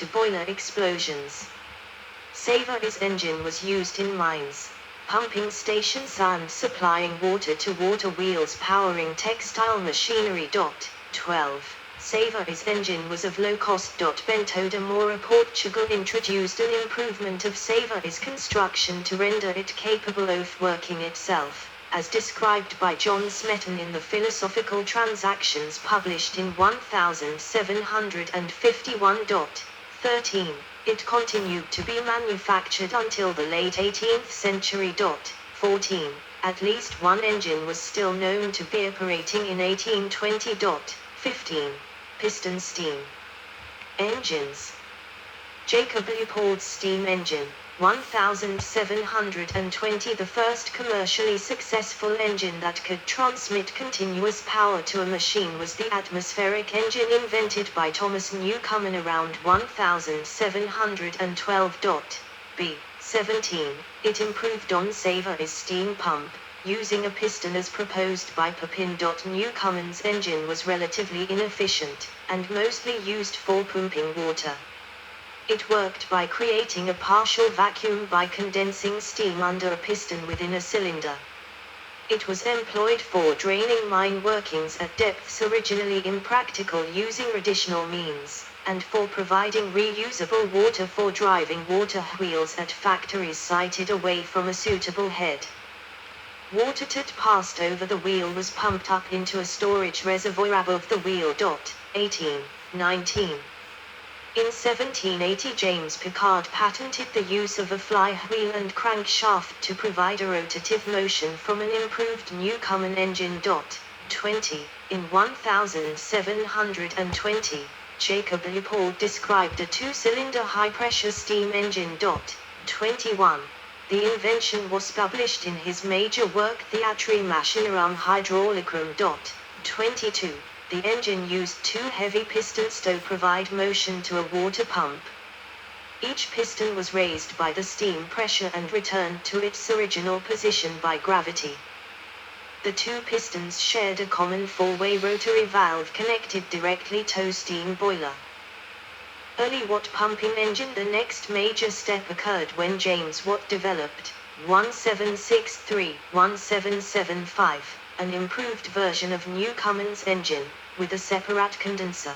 to boiler explosions. Saver's engine was used in mines, pumping stations and supplying water to water wheels powering textile machinery. 12. Saver's engine was of low cost. Bento de Moura, Portugal introduced an improvement of Saver's construction to render it capable of working itself, as described by John Smeaton in the Philosophical Transactions published in 1751. 13. It continued to be manufactured until the late 18th century. 14. At least one engine was still known to be operating in 1820. 15. Piston steam engines. Jacob Leopold's steam engine, 1720. The first commercially successful engine that could transmit continuous power to a machine was the atmospheric engine invented by Thomas Newcomen around 1712. B. 17. It improved on Saver's steam pump, using a piston as proposed by Pepin. Newcomen's engine was relatively inefficient, and mostly used for pumping water. It worked by creating a partial vacuum by condensing steam under a piston within a cylinder. It was employed for draining mine workings at depths originally impractical using traditional means, and for providing reusable water for driving water wheels at factories sited away from a suitable head. Water that passed over the wheel was pumped up into a storage reservoir above the wheel. 18. 19. In 1780 James Pickard patented the use of a flywheel and crankshaft to provide a rotative motion from an improved Newcomen engine. 20. In 1720, Jacob Leopold described a two-cylinder high-pressure steam engine. 21. The invention was published in his major work Theatri Machinarum Hydraulicum. 22. The engine used two heavy pistons to provide motion to a water pump. Each piston was raised by the steam pressure and returned to its original position by gravity. The two pistons shared a common four-way rotary valve connected directly to steam boiler. Early Watt pumping engine. The next major step occurred when James Watt developed, 1763-1775, an improved version of Newcomen's engine, with a separate condenser.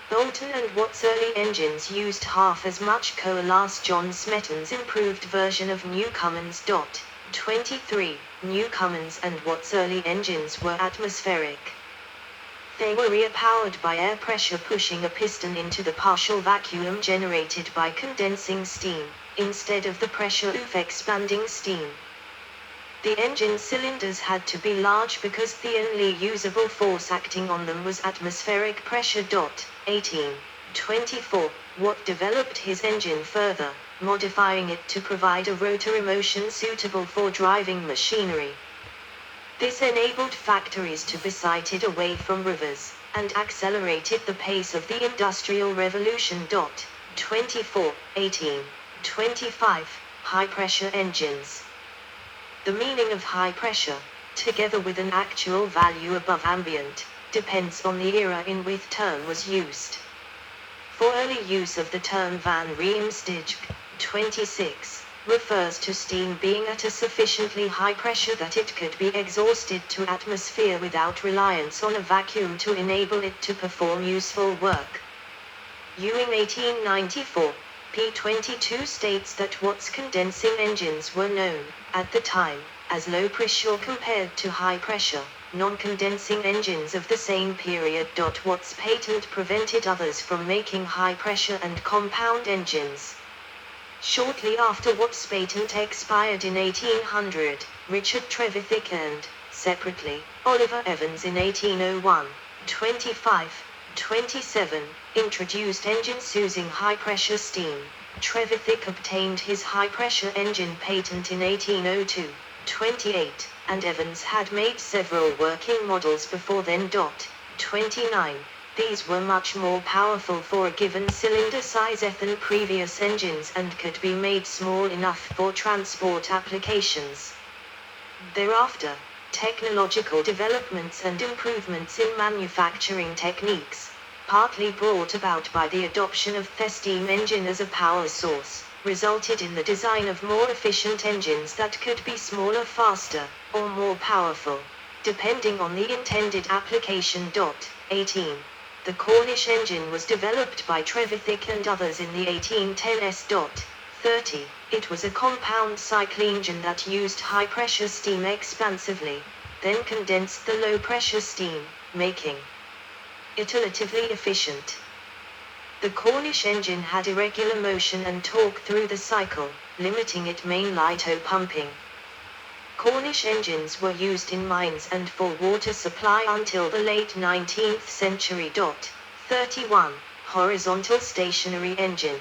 Boulton and Watt's early engines used half as much coal as John Smeaton's improved version of Newcomen's. 23. Newcomen's and Watt's early engines were atmospheric. They were rear-powered by air pressure pushing a piston into the partial vacuum generated by condensing steam, instead of the pressure of expanding steam. The engine cylinders had to be large because the only usable force acting on them was atmospheric pressure. 18. 24. Watt developed his engine further, modifying it to provide a rotary motion suitable for driving machinery. This enabled factories to be sited away from rivers, and accelerated the pace of the Industrial Revolution. 24. 18. 25. High-pressure engines. The meaning of high pressure, together with an actual value above ambient, depends on the era in which term was used. For early use of the term van Riemsdyk, 26, refers to steam being at a sufficiently high pressure that it could be exhausted to atmosphere without reliance on a vacuum to enable it to perform useful work. Ewing 1894, p. 22 states that Watt's condensing engines were known, at the time, as low pressure compared to high pressure, non-condensing engines of the same period. Watt's patent prevented others from making high pressure and compound engines. Shortly after Watt's patent expired in 1800, Richard Trevithick and, separately, Oliver Evans in 1801, 25, 27, introduced engines using high-pressure steam. Trevithick obtained his high-pressure engine patent in 1802, 28, and Evans had made several working models before then. 29. These were much more powerful for a given cylinder size than previous engines and could be made small enough for transport applications. Thereafter, technological developments and improvements in manufacturing techniques, partly brought about by the adoption of the steam engine as a power source, resulted in the design of more efficient engines that could be smaller, faster, or more powerful, depending on the intended application. 18. The Cornish engine was developed by Trevithick and others in the 1810s. 30. It was a compound cycle engine that used high-pressure steam expansively, then condensed the low-pressure steam, making it relatively efficient. The Cornish engine had irregular motion and torque through the cycle, limiting its main litho pumping. Cornish engines were used in mines and for water supply until the late 19th century. 31. Horizontal stationary engine.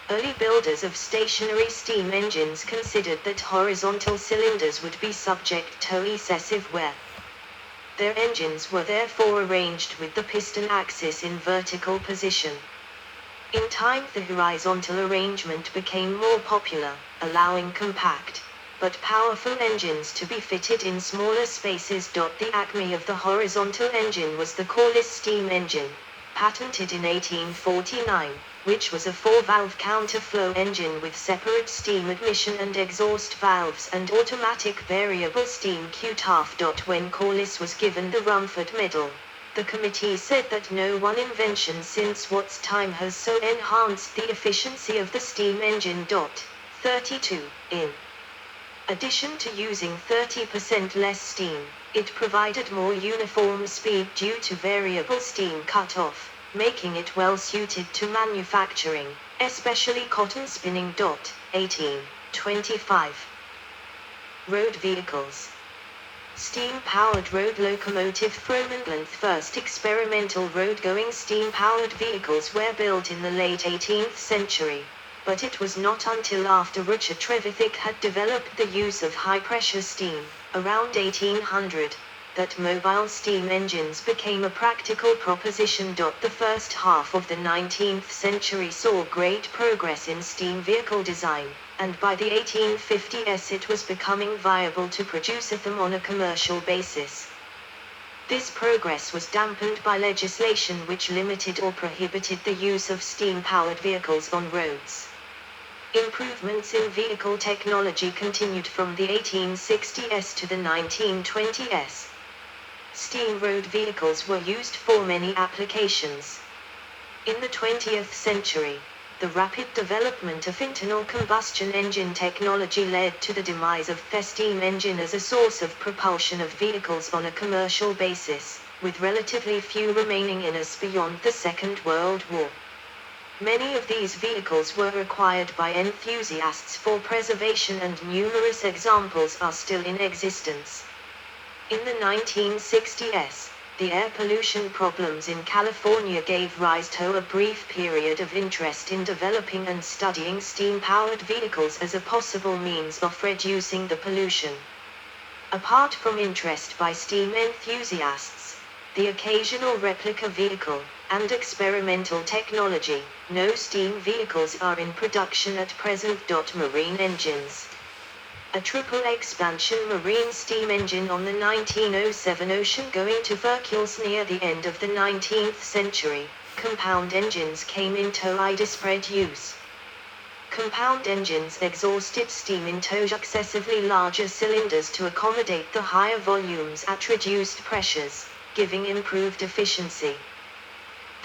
Early builders of stationary steam engines considered that horizontal cylinders would be subject to excessive wear. Their engines were therefore arranged with the piston axis in vertical position. In time, the horizontal arrangement became more popular, allowing compact but powerful engines to be fitted in smaller spaces. The acme of the horizontal engine was the Corliss steam engine, patented in 1849, which was a 4-valve counterflow engine with separate steam admission and exhaust valves and automatic variable steam Q-taft. When Corliss was given the Rumford Medal, the committee said that no one invention since Watt's time has so enhanced the efficiency of the steam engine. 32. In addition to using 30% less steam, it provided more uniform speed due to variable steam cut-off, making it well suited to manufacturing, especially cotton spinning. 18. 25. Road vehicles. Steam-powered road locomotive from England. First experimental road-going steam-powered vehicles were built in the late 18th century, but it was not until after Richard Trevithick had developed the use of high-pressure steam, around 1800, that mobile steam engines became a practical proposition. The first half of the 19th century saw great progress in steam vehicle design, and by the 1850s it was becoming viable to produce them on a commercial basis. This progress was dampened by legislation which limited or prohibited the use of steam-powered vehicles on roads. Improvements in vehicle technology continued from the 1860s to the 1920s. Steam road vehicles were used for many applications. In the 20th century, the rapid development of internal combustion engine technology led to the demise of the steam engine as a source of propulsion of vehicles on a commercial basis, with relatively few remaining in us beyond the Second World War. Many of these vehicles were acquired by enthusiasts for preservation and numerous examples are still in existence. In the 1960s, the air pollution problems in California gave rise to a brief period of interest in developing and studying steam-powered vehicles as a possible means of reducing the pollution. Apart from interest by steam enthusiasts, the occasional replica vehicle, and experimental technology, no steam vehicles are in production at present. Marine engines. A triple expansion marine steam engine on the 1907 ocean-going to Hercules near the end of the 19th century, compound engines came into widespread use. Compound engines exhausted steam into excessively larger cylinders to accommodate the higher volumes at reduced pressures, giving improved efficiency.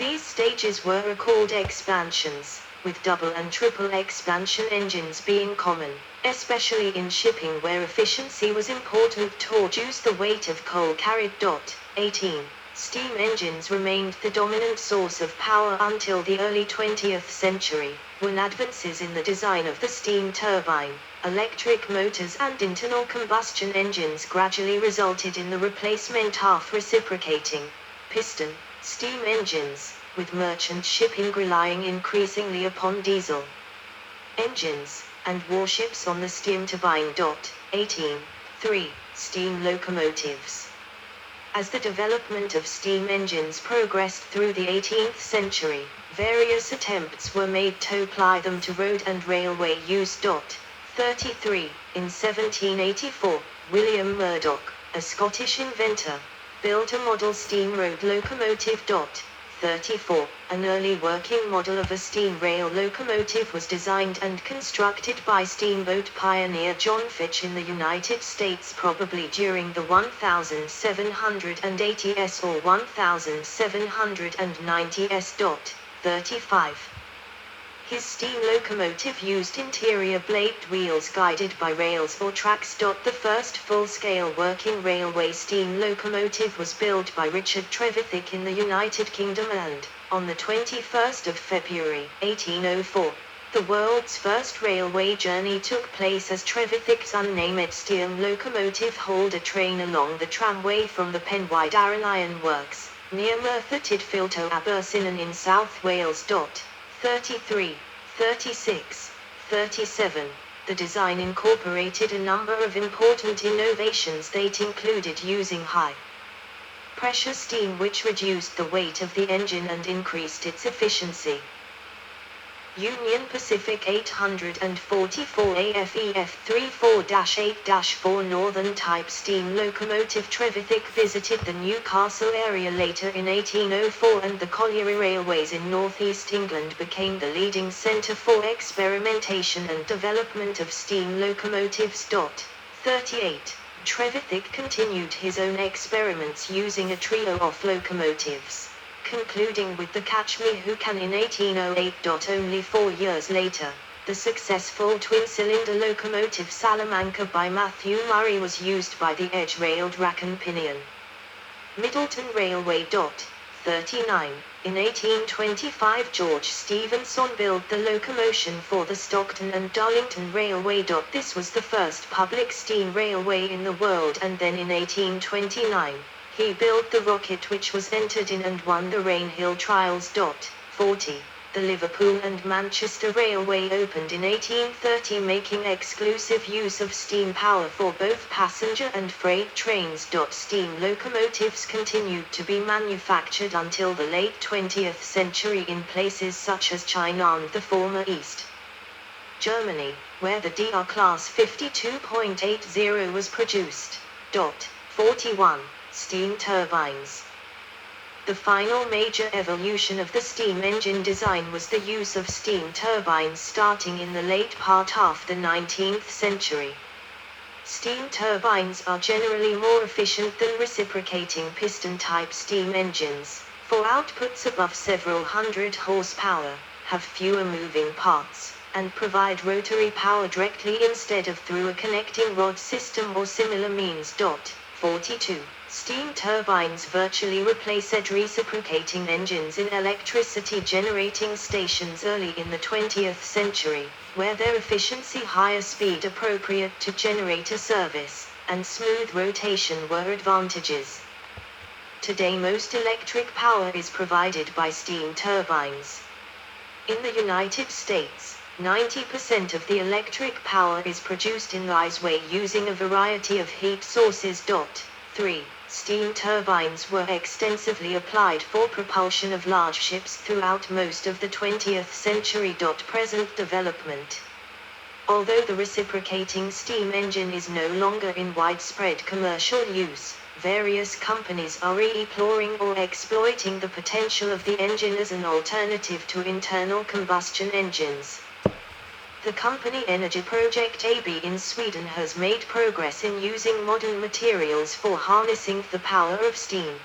These stages were called expansions, with double and triple expansion engines being common, especially in shipping where efficiency was important to reduce the weight of coal carried. 18. Steam engines remained the dominant source of power until the early 20th century, when advances in the design of the steam turbine, electric motors and internal combustion engines gradually resulted in the replacement of reciprocating piston steam engines, with merchant shipping relying increasingly upon diesel engines, and warships on the steam turbine. 18. 3. Steam locomotives. As the development of steam engines progressed through the 18th century, various attempts were made to apply them to road and railway use. 33. In 1784, William Murdoch, a Scottish inventor, built a model steam road locomotive. 34. An early working model of a steam rail locomotive was designed and constructed by steamboat pioneer John Fitch in the United States, probably during the 1780s or 1790s. 35. His steam locomotive used interior blade wheels guided by rails or tracks. The first full-scale working railway steam locomotive was built by Richard Trevithick in the United Kingdom and, on the 21st of February, 1804, the world's first railway journey took place as Trevithick's unnamed steam locomotive hauled a train along the tramway from the Penwide Iron Works, near Merthyr Tydfil to Abercynon in South Wales. 33, 36, 37. The design incorporated a number of important innovations that included using high-pressure steam, which reduced the weight of the engine and increased its efficiency. Union Pacific 844 AFEF 34-8-4 Northern Type steam locomotive. Trevithick visited the Newcastle area later in 1804, and the colliery railways in northeast England became the leading centre for experimentation and development of steam locomotives. 38. Trevithick continued his own experiments using a trio of locomotives, concluding with the Catch Me Who Can in 1808. Only 4 years later, the successful twin-cylinder locomotive Salamanca by Matthew Murray was used by the edge-railed rack and pinion Middleton Railway. 39. In 1825, George Stevenson built the Locomotion for the Stockton and Darlington Railway. This was the first public steam railway in the world, and then in 1829, he built the Rocket, which was entered in and won the Rainhill Trials. 40. The Liverpool and Manchester Railway opened in 1830, making exclusive use of steam power for both passenger and freight trains. Steam locomotives continued to be manufactured until the late 20th century in places such as China and the former East Germany, where the DR Class 52.80 was produced. 41. Steam turbines. The final major evolution of the steam engine design was the use of steam turbines starting in the late part of the 19th century. Steam turbines are generally more efficient than reciprocating piston-type steam engines, for outputs above several hundred horsepower, have fewer moving parts, and provide rotary power directly instead of through a connecting rod system or similar means. 42. Steam turbines virtually replace reciprocating engines in electricity generating stations early in the 20th century, where their efficiency, higher speed appropriate to generator service, and smooth rotation were advantages. Today most electric power is provided by steam turbines. In the United States, 90% of the electric power is produced in this way using a variety of heat sources. 3. Steam turbines were extensively applied for propulsion of large ships throughout most of the 20th century. Present development. Although the reciprocating steam engine is no longer in widespread commercial use, various companies are exploring or exploiting the potential of the engine as an alternative to internal combustion engines. The company Energy Project AB in Sweden has made progress in using modern materials for harnessing the power of steam.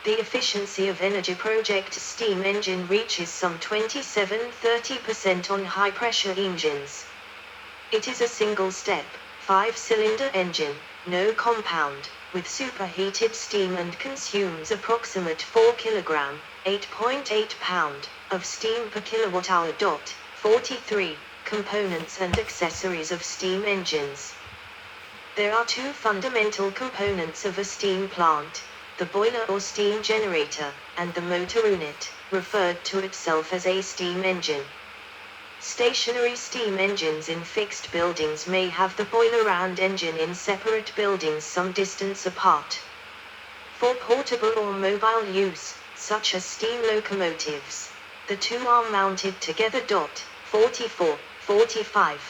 The efficiency of Energy Project's steam engine reaches some 27–30% on high-pressure engines. It is a single-step, 5-cylinder engine, no compound, with superheated steam and consumes approximate 4 kg, 8.8 pound, of steam per kilowatt-hour. 43. Components and accessories of steam engines. There are two fundamental components of a steam plant: the boiler or steam generator, and the motor unit, referred to itself as a steam engine. Stationary steam engines in fixed buildings may have the boiler and engine in separate buildings some distance apart. For portable or mobile use, such as steam locomotives, the two are mounted together. 44, 45.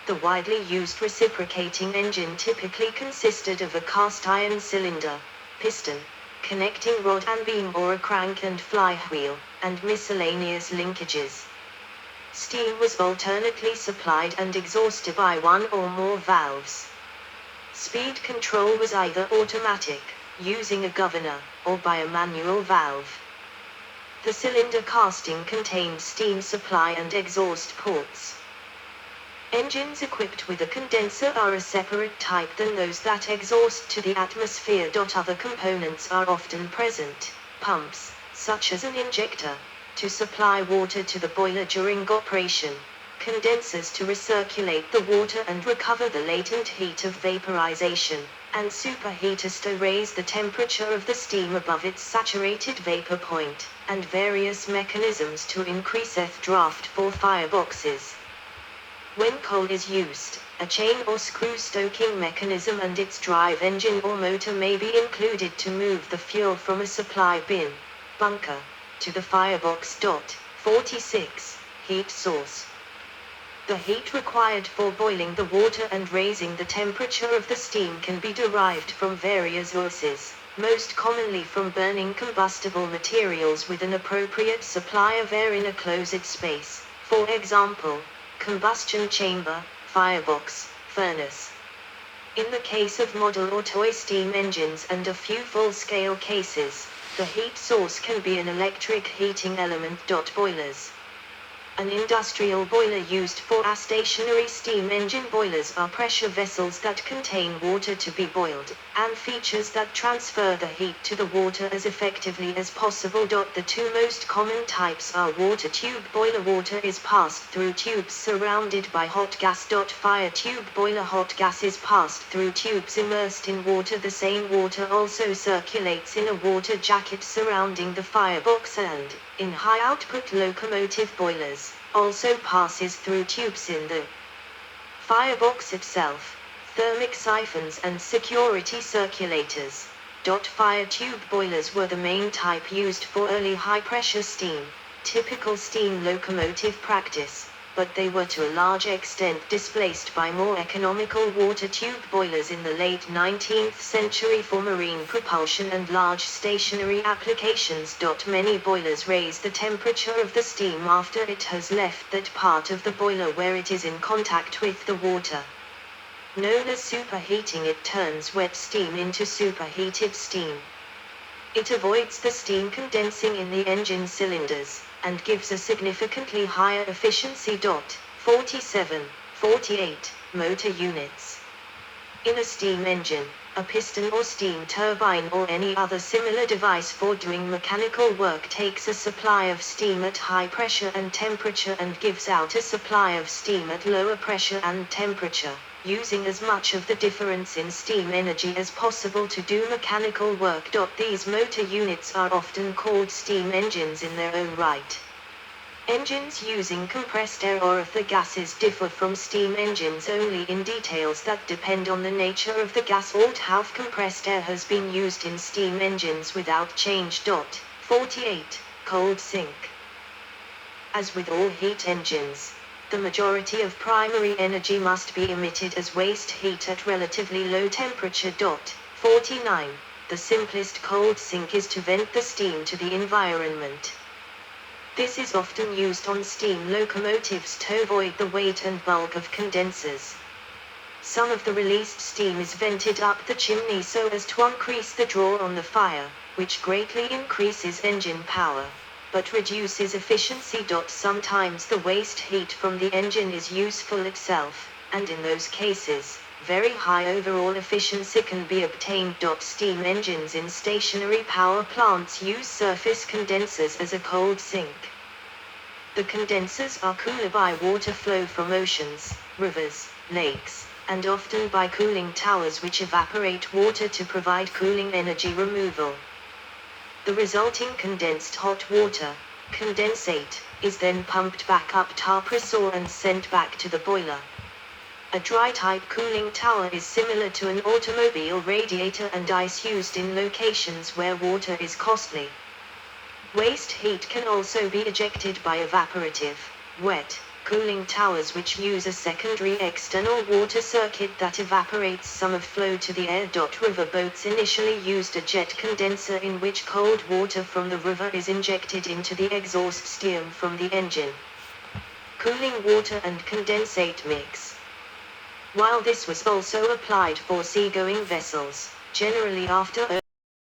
The widely used reciprocating engine typically consisted of a cast iron cylinder, piston, connecting rod and beam or a crank and flywheel, and miscellaneous linkages. Steam was alternately supplied and exhausted by one or more valves. Speed control was either automatic, using a governor, or by a manual valve. The cylinder casting contained steam supply and exhaust ports. Engines equipped with a condenser are a separate type than those that exhaust to the atmosphere. Other components are often present: pumps, such as an injector, to supply water to the boiler during operation, condensers to recirculate the water and recover the latent heat of vaporization, and superheaters to raise the temperature of the steam above its saturated vapor point, and various mechanisms to increase draft for fireboxes. When coal is used, a chain or screw stoking mechanism and its drive engine or motor may be included to move the fuel from a supply bin, bunker, to the firebox. 46. Heat source. The heat required for boiling the water and raising the temperature of the steam can be derived from various sources, most commonly from burning combustible materials with an appropriate supply of air in a closed space, for example, combustion chamber, firebox, furnace. In the case of model or toy steam engines and a few full-scale cases, the heat source can be an electric heating element. Boilers. An industrial boiler used for a stationary steam engine. Boilers are pressure vessels that contain water to be boiled, and features that transfer the heat to the water as effectively as possible. The two most common types are water tube boiler. Water is passed through tubes surrounded by hot gas. Fire tube boiler. Hot gas is passed through tubes immersed in water. The same water also circulates in a water jacket surrounding the firebox and, in high-output locomotive boilers, also passes through tubes in the firebox itself. Thermic siphons and security circulators. Fire tube boilers were the main type used for early high-pressure steam, typical steam locomotive practice, but they were to a large extent displaced by more economical water tube boilers in the late 19th century for marine propulsion and large stationary applications. Many boilers raise the temperature of the steam after it has left that part of the boiler where it is in contact with the water. Known as superheating, it turns wet steam into superheated steam. It avoids the steam condensing in the engine cylinders, and gives a significantly higher efficiency. 47, 48, motor units. In a steam engine, a piston or steam turbine or any other similar device for doing mechanical work takes a supply of steam at high pressure and temperature and gives out a supply of steam at lower pressure and temperature, using as much of the difference in steam energy as possible to do mechanical work. These motor units are often called steam engines in their own right. Engines using compressed air or of the gases differ from steam engines only in details that depend on the nature of the gas. Half compressed air has been used in steam engines without change. 48, cold sink. As with all heat engines, the majority of primary energy must be emitted as waste heat at relatively low temperature. 49. The simplest cold sink is to vent the steam to the environment. This is often used on steam locomotives to avoid the weight and bulk of condensers. Some of the released steam is vented up the chimney so as to increase the draw on the fire, which greatly increases engine power, but reduces efficiency. Sometimes the waste heat from the engine is useful itself, and in those cases, very high overall efficiency can be obtained. Steam engines in stationary power plants use surface condensers as a cold sink. The condensers are cooled by water flow from oceans, rivers, lakes, and often by cooling towers which evaporate water to provide cooling energy removal. The resulting condensed hot water, condensate, is then pumped back up compressor and sent back to the boiler. A dry-type cooling tower is similar to an automobile radiator and ice used in locations where water is costly. Waste heat can also be ejected by evaporative, wet, Cooling towers which use a secondary external water circuit that evaporates some of flow to the air. River boats initially used a jet condenser in which cold water from the river is injected into the exhaust steam from the engine. Cooling water and condensate mix. While this was also applied for seagoing vessels, generally after